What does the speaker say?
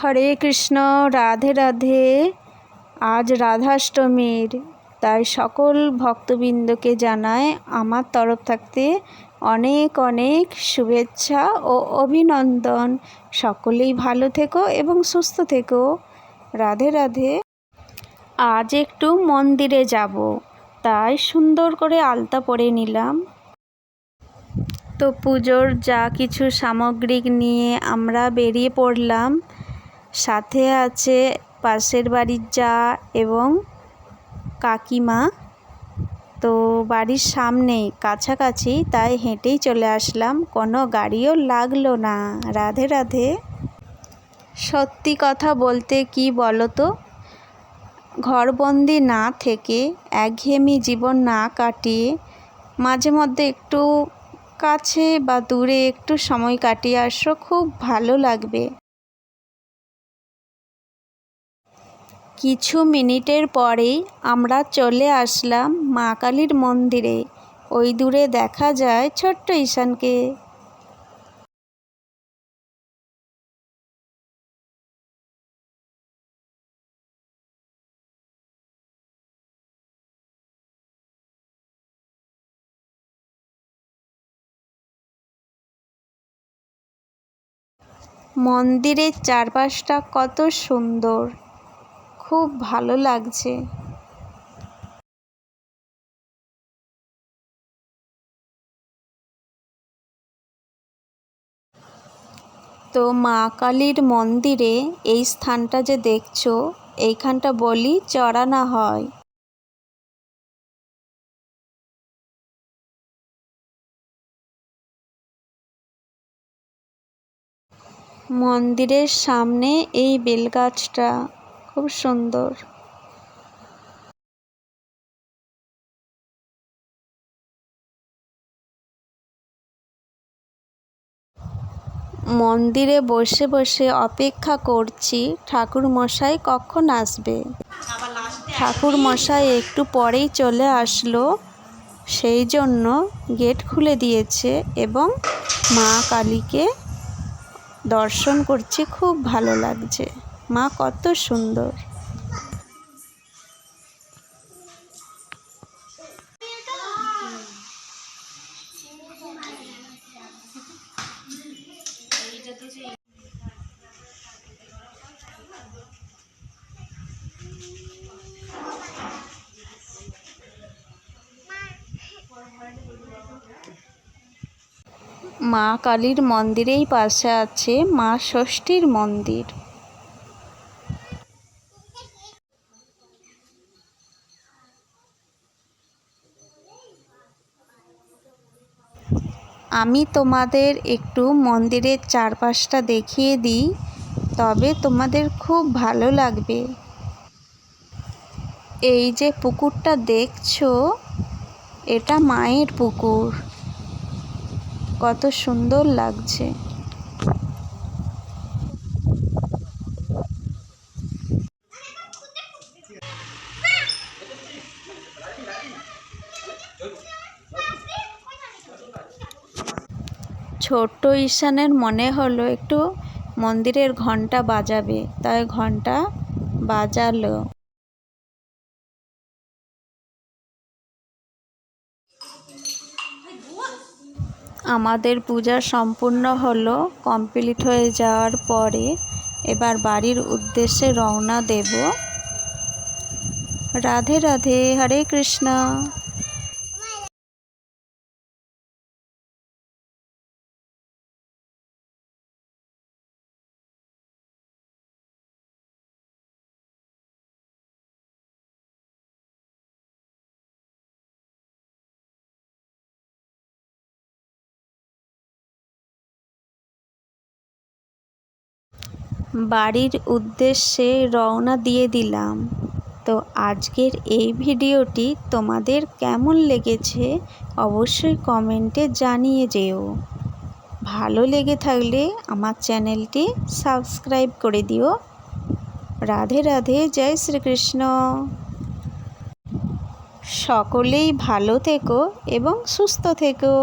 হরে কৃষ্ণ, রাধে রাধে। আজ রাধাষ্টমীর, তাই সকল ভক্তবৃন্দকে জানাই আমার তরফ থাকতে অনেক অনেক শুভেচ্ছা ও অভিনন্দন। সকলেই ভালো থেকো এবং সুস্থ থেকো। রাধে রাধে। আজ একটু মন্দিরে যাব, তাই সুন্দর করে আলতা পরে নিলাম। তো পুজোর যা কিছু সামগ্রী নিয়ে আমরা বেরিয়ে পড়লাম। সাথে আছে পাশের বাড়ির যা এবং কাকিমা। তো বাড়ির সামনে কাছাকাছি, তাই হেঁটেই চলে আসলাম, কোনো গাড়িও লাগলো না। রাধে রাধে। সত্যি কথা বলতে কি বলো তো, ঘরবন্দি না থেকে একঘেয়েমি জীবন না কাটিয়ে মাঝে মধ্যে একটু কাছে বা দূরে একটু সময় কাটিয়ে আসো, খুব ভালো লাগবে। কিছু মিনিটের পরেই আমরা চলে আসলাম মা কালীর মন্দিরে। ওই দূরে দেখা যায় ছোট্ট ঈশানকে। মন্দিরের চারপাশটা কত সুন্দর, খুব ভালো লাগছে। তো মা কালীর মন্দিরে এই স্থানটা যে দেখছো, এইখানটা বলি চড়ানো হয়। মন্দিরের সামনে এই বেলগাছটা খুব সুন্দর। মন্দিরে বসে বসে অপেক্ষা করছি ঠাকুর মশাই কখন আসবে। ঠাকুর মশাই একটু পরেই চলে আসলো, সেই জন্য গেট খুলে দিয়েছে এবং মা কালীকে দর্শন করছি, খুব ভালো লাগছে। মা কত সুন্দর। মা কালীর মন্দিরেই পাশে আছে মা ষষ্ঠীর মন্দির। আমি তোমাদের একটু মন্দিরের চারপাশটা দেখিয়ে দিই, তবে তোমাদের খুব ভালো লাগবে। এই যে পুকুরটা দেখছো, এটা মায়ের পুকুর, কত সুন্দর লাগছে। ছোট্ট ঈশানের মনে হলো একটু মন্দিরের ঘন্টা বাজাবে, তাই ঘন্টা বাজালো। আমাদের পূজা সম্পূর্ণ হলো। কমপ্লিট হয়ে যাওয়ার পরে এবার বাড়ির উদ্দেশ্যে রওনা দেব। রাধে রাধে। হরে কৃষ্ণ। বাড়ির উদ্দেশ্যে রওনা দিয়ে দিলাম। তো আজকের এই ভিডিওটি তোমাদের কেমন লেগেছে অবশ্যই কমেন্টে জানিয়ে যেও। ভালো লেগে থাকলে আমার চ্যানেলটি সাবস্ক্রাইব করে দিও। রাধে রাধে। জয় শ্রীকৃষ্ণ। সকলেই ভালো থেকো এবং সুস্থ থেকো।